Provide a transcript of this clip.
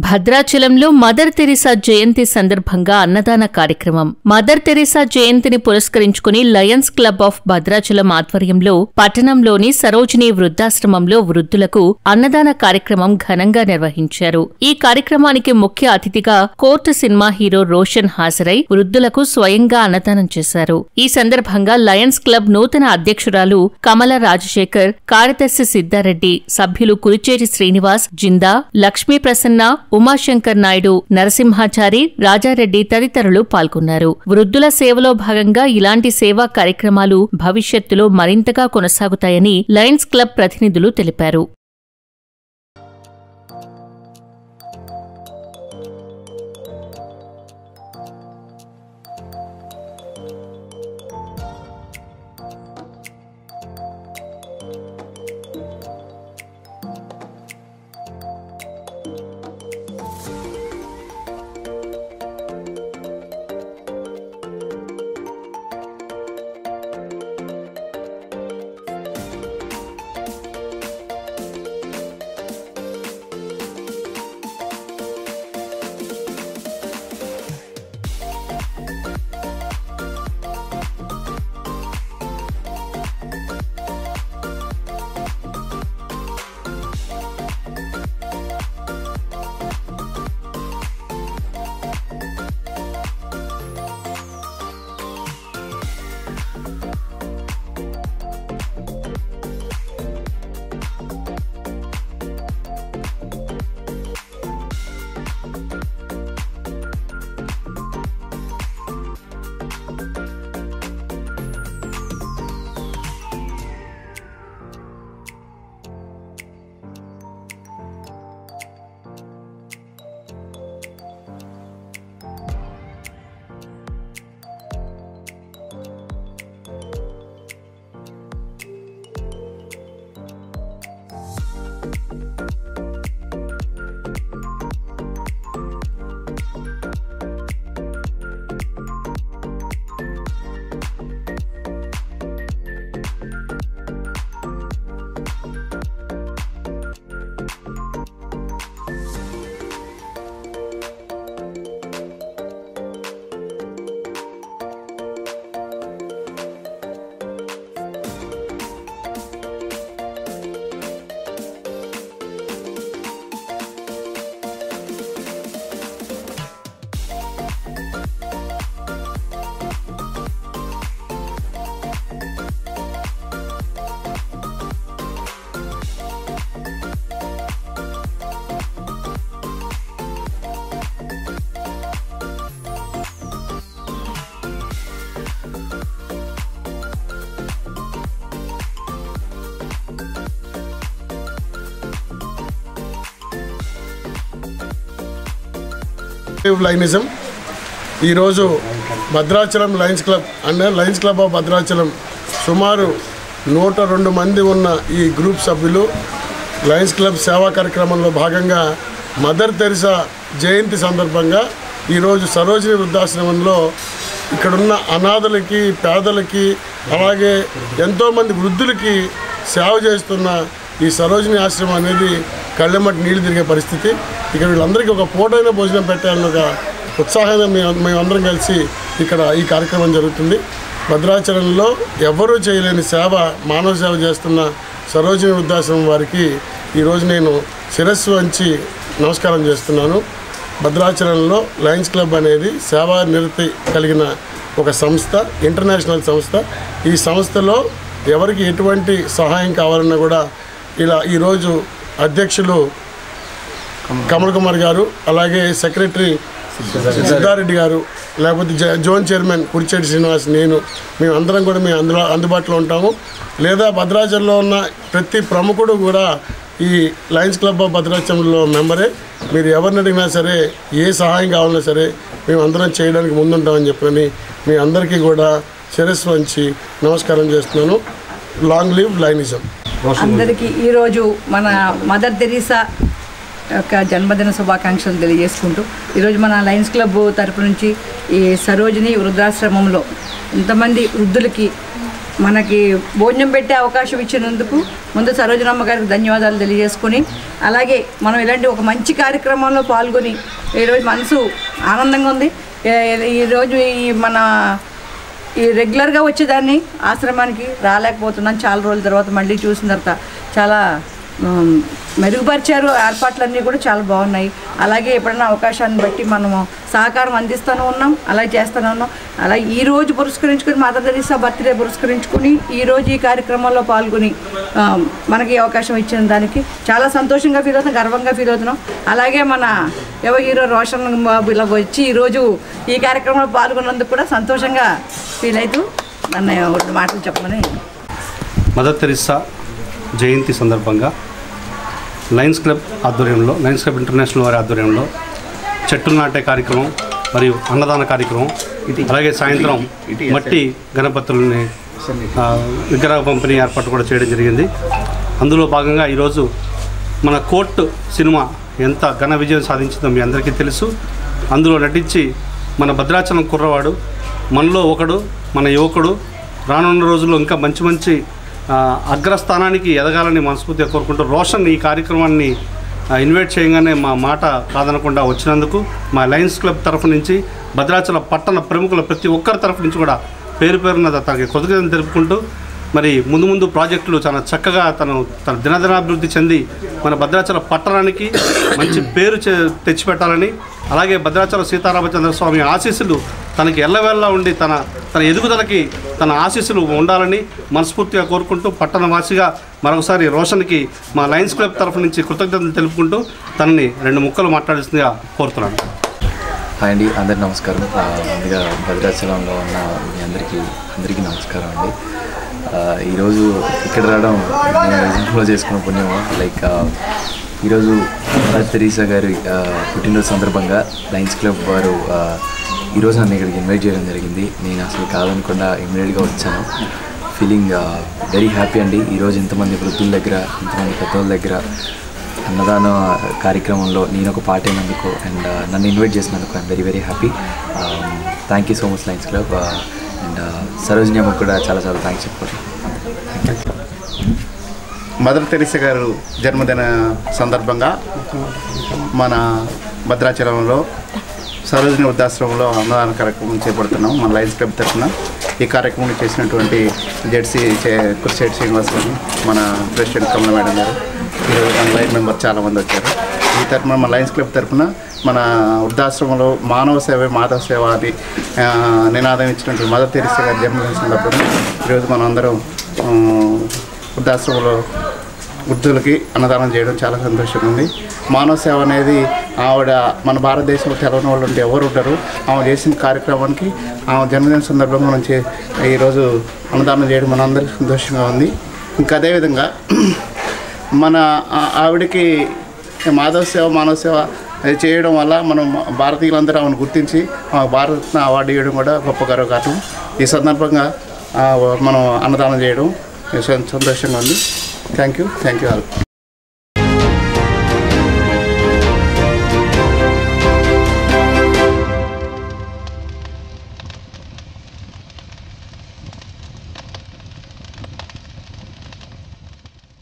భద్రాచలంలో mother Teresa జయంతి సందర్భంగా అన్నదాన కార్యక్రమం. మదర్ తెరిసా జయంతిని పురస్కరించుకుని లయన్స్ క్లబ్ ఆఫ్ భద్రాచలం ఆధ్వర్యంలో పట్టణంలోని సరోజినీ వృద్ధాశ్రమంలో వృద్ధులకు అన్నదాన కార్యక్రమం ఘనంగా నిర్వహించారు. ఈ కార్యక్రమానికి ముఖ్య అతిథిగా కోర్టు సినిమా హీరో రోషన్ హాజరై వృద్ధులకు స్వయంగా అన్నదానం చేశారు. ఈ సందర్భంగా లయన్స్ క్లబ్ నూతన అధ్యక్షురాలు కమల రాజశేఖర్, కార్యదర్శి సిద్ధారెడ్డి, సభ్యులు కురిచేటి శ్రీనివాస్, జిందా, లక్ష్మీ ప్రసన్న, ఉమాశంకర్ నాయుడు, నరసింహాచారి, రాజారెడ్డి తదితరులు పాల్గొన్నారు. వృద్ధుల సేవలో భాగంగా ఇలాంటి సేవా కార్యక్రమాలు భవిష్యత్తులో మరింతగా కొనసాగుతాయని లయన్స్ క్లబ్ ప్రతినిధులు తెలిపారు. లైనిజం ఈరోజు Bhadrachalam Lions club Lions club of Bhadrachalam సుమారు 102 మంది ఉన్న ఈ గ్రూప్ సభ్యులు లయన్స్ క్లబ్ సేవా కార్యక్రమంలో భాగంగా మదర్ తెరిసా జయంతి సందర్భంగా ఈరోజు సరోజినీ వృద్ధాశ్రమంలో ఇక్కడున్న అనాథలకి, పేదలకి, అలాగే ఎంతోమంది వృద్ధులకి సేవ చేస్తున్న ఈ సరోజినీ ఆశ్రమం అనేది కళ్ళెమ్మటి నీళ్లు తిరిగే పరిస్థితి. ఇక్కడ వీళ్ళందరికీ ఒక పూటైన భోజనం పెట్టాలని ఒక ఉత్సాహంగా మేమందరం కలిసి ఇక్కడ ఈ కార్యక్రమం జరుగుతుంది. భద్రాచలంలో ఎవరూ చేయలేని సేవ, మానవ సేవ చేస్తున్న సరోజినీ వృద్ధాశ్రమం వారికి ఈరోజు నేను శిరస్సు వంచి నమస్కారం చేస్తున్నాను. భద్రాచలంలో లయన్స్ క్లబ్ అనేది సేవా నిరతి కలిగిన ఒక సంస్థ, ఇంటర్నేషనల్ సంస్థ. ఈ సంస్థలో ఎవరికి ఎటువంటి సహాయం కావాలన్నా కూడా ఇలా ఈరోజు అధ్యక్షులు కమల్ కుమార్ గారు, అలాగే సెక్రటరీ సిద్ధారెడ్డి గారు, లేకపోతే జోన్ చైర్మన్ కురిచేటి శ్రీనివాస్, మేమందరం కూడా మేము అందుబాటులో ఉంటాము. లేదా భద్రాచలంలో ఉన్న ప్రతి ప్రముఖుడు కూడా ఈ లయన్స్ క్లబ్ ఆఫ్ భద్రాచలంలో మెంబరే. మీరు ఎవరిని అడిగినా సరే, ఏ సహాయం కావాలన్నా సరే మేమందరం చేయడానికి ముందుంటామని చెప్పని మీ అందరికీ కూడా శిరస్సు వంచి నమస్కారం చేస్తున్నాను. Long live లైనిజం. అందరికీ ఈరోజు మన మదర్ తెరిసా యొక్క జన్మదిన శుభాకాంక్షలు తెలియజేసుకుంటూ ఈరోజు మన లయన్స్ క్లబ్ తరపు నుంచి ఈ సరోజినీ వృద్ధాశ్రమంలో ఇంతమంది వృద్ధులకి మనకి భోజనం పెట్టే అవకాశం ఇచ్చినందుకు ముందు సరోజనమ్మ గారికి ధన్యవాదాలు తెలియజేసుకొని, అలాగే మనం ఇలాంటి ఒక మంచి కార్యక్రమంలో పాల్గొని ఈరోజు మనసు ఆనందంగా ఉంది. ఈరోజు ఈ రెగ్యులర్గా వచ్చేదాన్ని ఆశ్రమానికి రాలేకపోతున్నాను. చాలా రోజుల తర్వాత మళ్ళీ చూసిన తర్వాత చాలా మెరుగుపరిచారు. ఏర్పాట్లన్నీ కూడా చాలా బాగున్నాయి. అలాగే ఎప్పుడైనా అవకాశాన్ని బట్టి మనము సహకారం అందిస్తూనే ఉన్నాం, అలాగే చేస్తూనే ఉన్నాం. అలాగే ఈరోజు పురస్కరించుకుని మదర్ తెరీసా బర్త్డే పురస్కరించుకుని ఈరోజు ఈ కార్యక్రమంలో పాల్గొని మనకి అవకాశం ఇచ్చిన దానికి చాలా సంతోషంగా ఫీల్ అవుతున్నాం, గర్వంగా ఫీల్ అవుతున్నాం. అలాగే మన హీరో రోషన్ బాబు ఇలా వచ్చి ఈరోజు ఈ కార్యక్రమంలో పాల్గొన్నందుకు కూడా సంతోషంగా ఫీల్ అవుతూ నన్ను మాటలు చెప్పమని. మదర్ తెరీసా జయంతి సందర్భంగా లయన్స్ క్లబ్ ఆధ్వర్యంలో, లయన్స్ క్లబ్ ఇంటర్నేషనల్ వారి ఆధ్వర్యంలో చెట్టులు నాటే కార్యక్రమం మరియు అన్నదాన కార్యక్రమం, అలాగే సాయంత్రం మట్టి గణపతులని విగ్రహ పంపిణీ ఏర్పాటు కూడా చేయడం జరిగింది. అందులో భాగంగా ఈరోజు మన కోర్టు సినిమా ఎంత ఘన విజయం సాధించిందో మీ అందరికీ తెలుసు. అందులో నటించి మన భద్రాచలం కుర్రవాడు, మనలో ఒకడు, మన యువకుడు రానున్న రోజుల్లో ఇంకా మంచి మంచి అగ్రస్థానానికి ఎదగాలని మనస్ఫూర్తిగా కోరుకుంటూ రోషన్ ఈ కార్యక్రమాన్ని ఇన్వైట్ చేయగానే మా మాట కాదనకుండా వచ్చినందుకు మా లయన్స్ క్లబ్ తరఫు నుంచి, భద్రాచల పట్టణ ప్రముఖుల ప్రతి ఒక్కరి తరఫు నుంచి కూడా పేరు పేరున తనకి కృతజ్ఞతలు తెలుపుకుంటూ, మరి ముందు ముందు ప్రాజెక్టులు చాలా చక్కగా తన దినదినాభివృద్ధి చెంది మన భద్రాచల పట్టణానికి మంచి పేరు తెచ్చిపెట్టాలని, అలాగే భద్రాచల సీతారామచంద్ర స్వామి ఆశీస్సులు తనకి ఎల్లవేళ్ళ ఉండి తన ఎదుగుదలకి తన ఆశీస్సులు ఉండాలని మనస్ఫూర్తిగా కోరుకుంటూ, పట్టణవాసిగా మరొకసారి రోషన్కి మా లయన్స్ క్లబ్ తరఫు నుంచి కృతజ్ఞతలు తెలుపుకుంటూ తనని 2 ముక్కలు మాట్లాడాల్సిందిగా కోరుతున్నాను. హాయ్ అండి, అందరికీ నమస్కారం. ముందుగా భద్రాచలంలో ఉన్న మీ అందరికీ నమస్కారం అండి. ఈరోజు ఇక్కడ రావడం నేను రిజల్ట్లో చేసుకున్న పుణ్యం. లైక్ ఈరోజు మదర్ తెరీసా గారి పుట్టినరోజు సందర్భంగా లయన్స్ క్లబ్ వారు ఈరోజు నన్ను ఇక్కడికి ఇన్వైట్ చేయడం జరిగింది. నేను అసలు కాదనకుండా ఇమ్మీడియట్గా వచ్చాను. ఫీలింగ్ వెరీ హ్యాపీ అండి. ఈరోజు ఇంతమంది వృద్ధుల దగ్గర, ఇంతమంది పెద్దవాళ్ళ దగ్గర అన్నదాన కార్యక్రమంలో నేను ఒక పార్ట్ అయినందుకు అండ్ నన్ను ఇన్వైట్ చేసినందుకు I'm very very happy. Thank you so much Lions club. And Sarojini అమ్మకు కూడా చాలా చాలా థ్యాంక్స్ చెప్పాలి. మదర్ తెరీసా గారు జన్మదిన సందర్భంగా మన భద్రాచలంలో సరోజిని వృద్ధాశ్రమంలో అన్నదాన కార్యక్రమం చేపడుతున్నాం మన లయన్స్ క్లబ్ తరఫున. ఈ కార్యక్రమం చేసినటువంటి జెడ్సీ కుర్చేటి శ్రీనివాస్ గారు, మన ప్రెసిడెంట్ కమల మేడం గారు, ఈరోజు మన లైన్ మెంబర్ చాలామంది వచ్చారు. ఈ తరఫున మన లయన్స్ క్లబ్ తరఫున మన వృద్ధాశ్రమంలో మానవ సేవ మాధవ సేవ అని నినాదం ఇచ్చినటువంటి మదర్ తెరీసా గారి జన్మదిన సందర్భంగా ఈరోజు మనం అందరం వృద్ధాశ్రమంలో వృద్ధులకి అన్నదానం చేయడం చాలా సంతోషంగా ఉంది. మానవ సేవ అనేది ఆవిడ మన భారతదేశంలో తెలవని వాళ్ళు ఉంటే ఎవరు ఉంటారు. ఆమె చేసిన కార్యక్రమానికి ఆమె జన్మదిన సందర్భంగా మనం ఈరోజు అన్నదానం చేయడం మన అందరికీ సంతోషంగా ఉంది. ఇంకా అదేవిధంగా మన ఆవిడకి మాధవ సేవ మానవ సేవ చేయడం వల్ల మనం భారతీయులందరూ ఆమెను గుర్తించి భారతరత్న అవార్డు ఇవ్వడం కూడా గొప్ప గర్వకారణం. ఈ సందర్భంగా మనం అన్నదానం చేయడం సంతోషంగా ఉంది. Thank you all.